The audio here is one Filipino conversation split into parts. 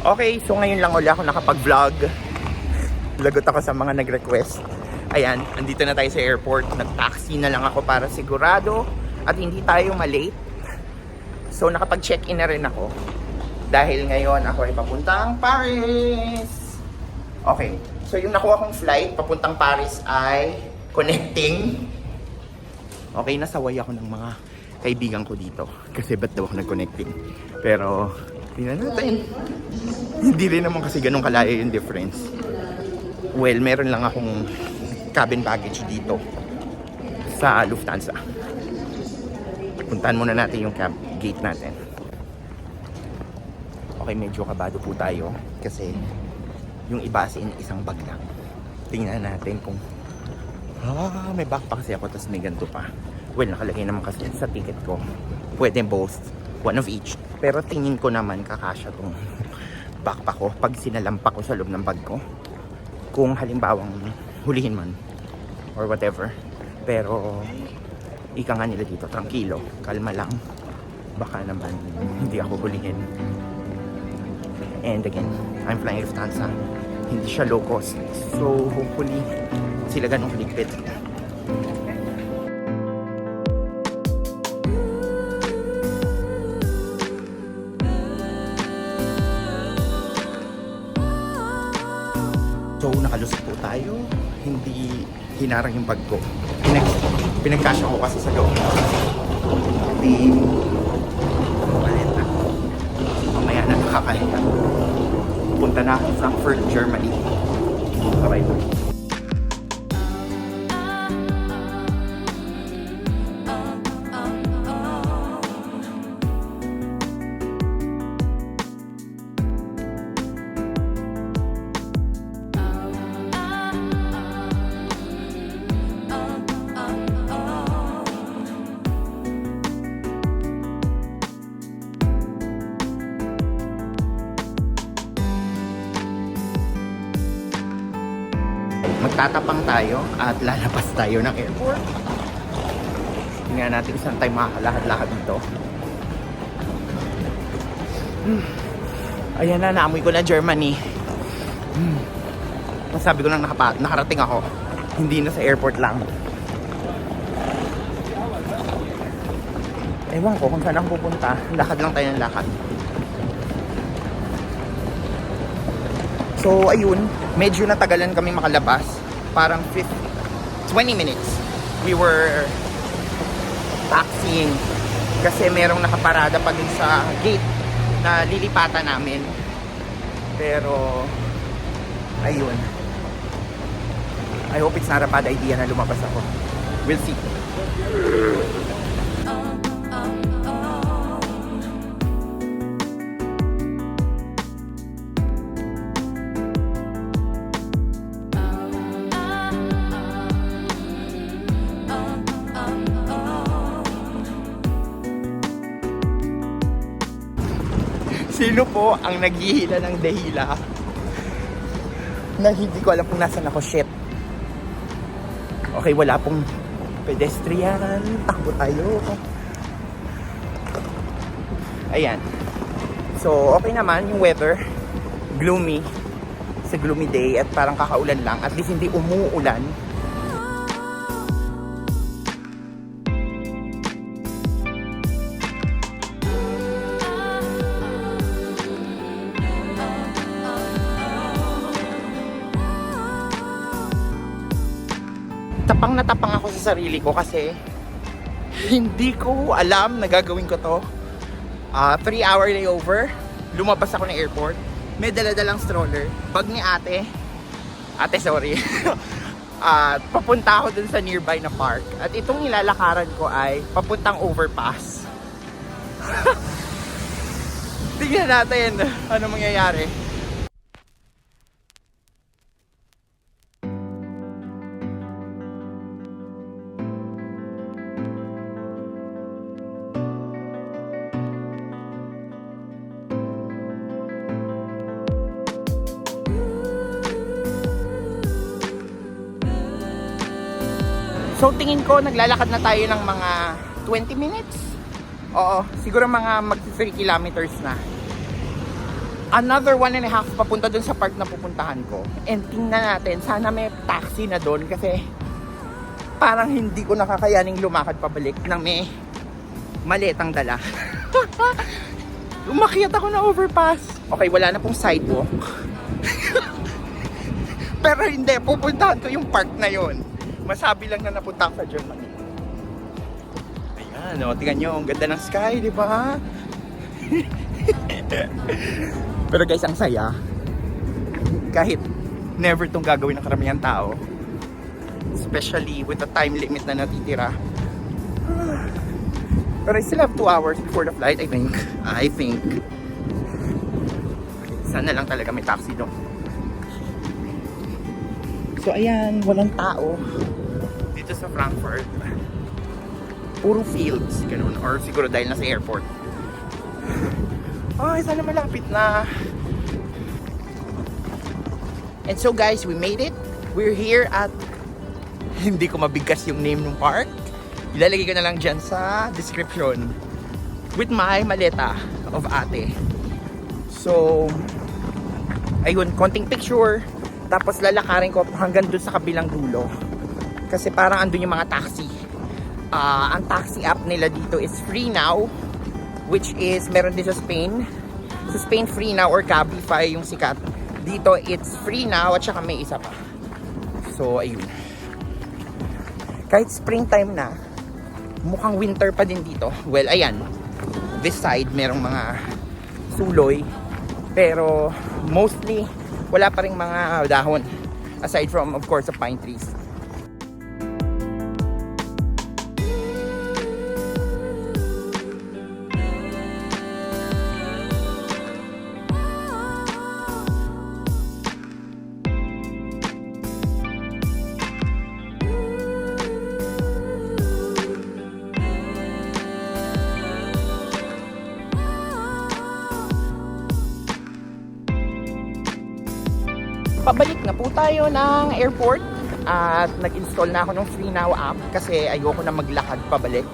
Okay, so ngayon lang ulit ako nakapag-vlog. Lagot ako sa mga nag-request. Ayan, andito na tayo sa airport. Nag-taxi na lang ako para sigurado at hindi tayo malate. So nakapag-check-in na rin ako. Dahil ngayon ako ay papuntang Paris. Okay, so yung nakuha kong flight papuntang Paris ay connecting. Okay, nasaway ako ng mga kaibigan ko dito. Kasi ba't daw ako nag-connecting? Pero tingnan natin. Hindi rin naman kasi ganun kalaya yung difference. Well, meron lang akong cabin baggage dito sa Lufthansa. Puntahan muna natin yung gate natin. Okay, medyo kabado po tayo kasi yung iba as in isang bag lang. Tingnan natin kung may backpack kasi ako tapos may ganito pa. Well, nakalagay naman kasi sa ticket ko. Pwede both. One of each. Pero tingin ko naman kakasya tong backpack ko pag sinalampak ko sa loob ng bag ko. Kung halimbawang hulihin man or whatever. Pero ika nga nila dito, tranquilo, kalma lang. Baka naman hindi ako hulihin. And again, I'm flying Lufthansa. Hindi siya low cost. So hopefully sila ganun kaligpit. So nakalusot po tayo. Hindi hinarang yung bag ko. Pinagkasya ko kasi sa loob. Hindi maleta. Mamaya na nakakahiya. Punta na ako sa Frankfurt, Germany. Bye-bye. Magtatapang tayo at lalabas tayo ng airport. Tingnan natin kung saan tayo makakalakad-lakad dito. Ayan na, naamoy ko na Germany. Masabi ko lang nakarating ako. Hindi na sa airport lang. Ewan ko kung saan ako pupunta. Lakad lang tayo ng lakad. So ayun, medyo natagalan kami makalabas. Parang 20 minutes. We were taxiing kasi merong nakaparada pa dun sa gate na lilipatan namin. Pero ayun, I hope it's not a bad idea na lumabas ako. We'll see. Sino po ang naghihila ng dahila na hindi ko alam kung nasan ako? Shit. Okay, wala pong pedestrian. Takbo tayo. Ayan. So, okay naman yung weather. Gloomy. It's a gloomy day at parang kakaulan lang. At least hindi umuulan. Tapang na tapang ako sa sarili ko kasi hindi ko alam na gagawin ko to. 3-hour layover. Lumabas ako ng airport. May dala-dalang stroller. Bag ni ate. Ate, sorry. At papunta ako dun sa nearby na park. At itong nilalakaran ko ay papuntang overpass. Tingnan natin ano mangyayari. So tingin ko naglalakad na tayo ng mga 20 minutes. Oo, siguro mga mag 3 kilometers na. another 1.5 papunta dun sa park na pupuntahan ko. And tingnan natin, sana may taxi na dun kasi parang hindi ko nakakayaning lumakad pabalik na may maletang dala. Umakyat ako na overpass. Okay, wala na pong sidewalk. Pero hindi, pupuntahan ko yung park na yon. Masabi lang na napunta ako sa Germany. Ayan, o, tingnan nyo, ang ganda ng sky, di ba? Pero guys, ang saya. Kahit never itong gagawin ng karamihan tao. Especially with the time limit na natitira. But I still have 2 hours before the flight, I think. Okay, sana lang talaga may taxi doon. So ayan, walang tao dito sa Frankfurt. Puro fields, ganun. Or siguro dahil nasa airport. Ay, sana malapit na. And so guys, we made it. We're here at, hindi ko mabigkas yung name ng park. Ilalagay ko na lang dyan sa description. With my maleta of ate. So, ayun, konting picture. Tapos lalakarin ko hanggang dun sa kabilang dulo. Kasi parang andun yung mga taxi. Ang taxi app nila dito is Free Now. Which is, meron din sa Spain. Sa Spain, Free Now or Cabify yung sikat. Dito, it's Free Now at saka may isa pa. So, ayun. Kahit springtime na, mukhang winter pa din dito. Well, ayan. This side, merong mga suloy. Pero, mostly, wala pa ring mga dahon. Aside from, of course, the pine trees. Pabalik na po tayo ng airport at nag-install na ako ng Free Now app kasi ayoko na maglakad pabalik.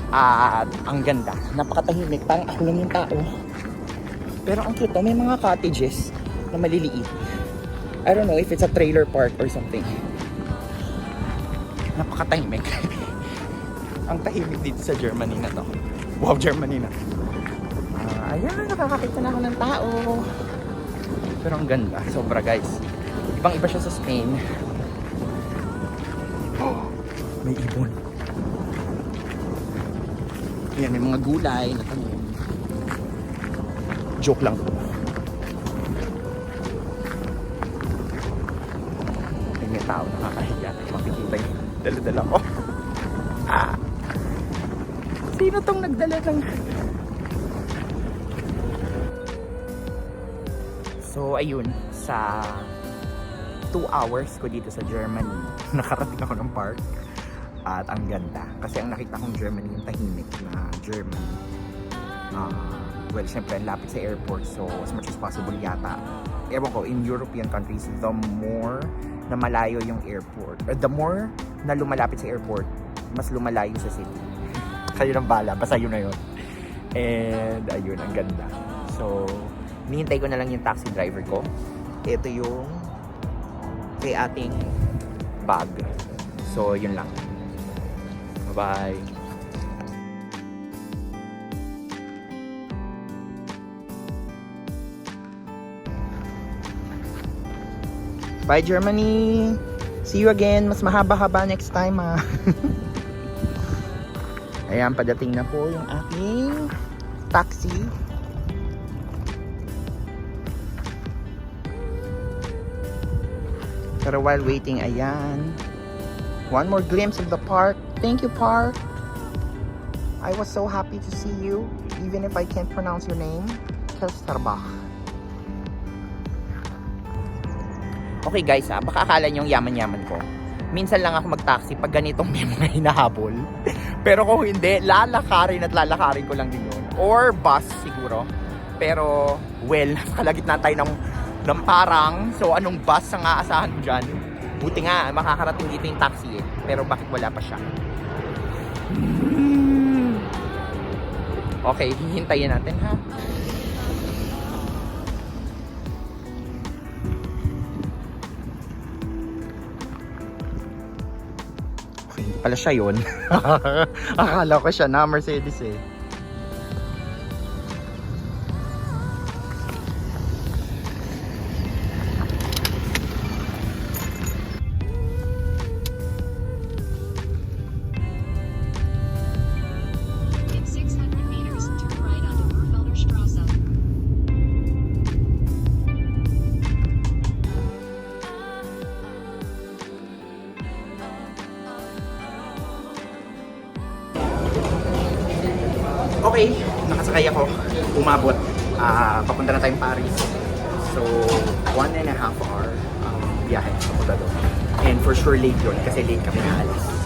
At ang ganda, napakatahimik, parang ako lang yung tao. Pero ang cute, may mga cottages na maliliit. I don't know if it's a trailer park or something. Napakatahimik. Ang tahimik dito sa Germany na to. Wow, Germany na. Ayan, nakakakita na ako ng tao. Pero ang ganda, sobra guys. Ibang iba siya sa Spain. Oh, may ibon. Ayan, may mga gulay na tanim. Joke lang po. May tao nakakahiya. Makikita yung dala-dala ko. Sino tong nagdala ng... So ayun, sa 2 hours ko dito sa Germany, nakarating ako ng park at ang ganda. Kasi ang nakita kong Germany, yung tahimik na Germany. Well, syempre, lapit sa airport, so as much as possible yata. Ewan ko, in European countries, the more na malayo yung airport, the more na lumalapit sa airport, mas lumalayo sa city. Kayo ng bala, basta yun na yun. And ayun, ang ganda. So, hinihintay ko na lang yung taxi driver ko. Ito yung kay ating bag. So, yun lang. Bye-bye. Bye, Germany! See you again. Mas mahaba-haba next time, ha. Ayan, padating na po yung aking taxi. Pero while waiting, ayan. One more glimpse of the park. Thank you, park. I was so happy to see you, even if I can't pronounce your name. Kelsterbach. Okay guys, baka akala nyo yung yaman-yaman ko. Minsan lang ako mag-taxi pag ganitong may mga hinahabol. Pero kung hindi, lalakarin ko lang din yun. Or bus siguro. Pero, well, kalagitnaan tayo ng parang, so anong bus ang aasahan mo dyan? Buti nga, makakarating dito yung taxi eh. Pero bakit wala pa siya? Okay, hihintayin natin ha. Hindi pala siya yun. Akala ko siya na Mercedes eh. In 600 meters, turn right onto Burfelder Straße. Okay, nakasakay ako. Umabot. Papunta na tayong Paris. So, 1.5 hour biyahe papunta doon. And for sure late yun kasi late kami na alis.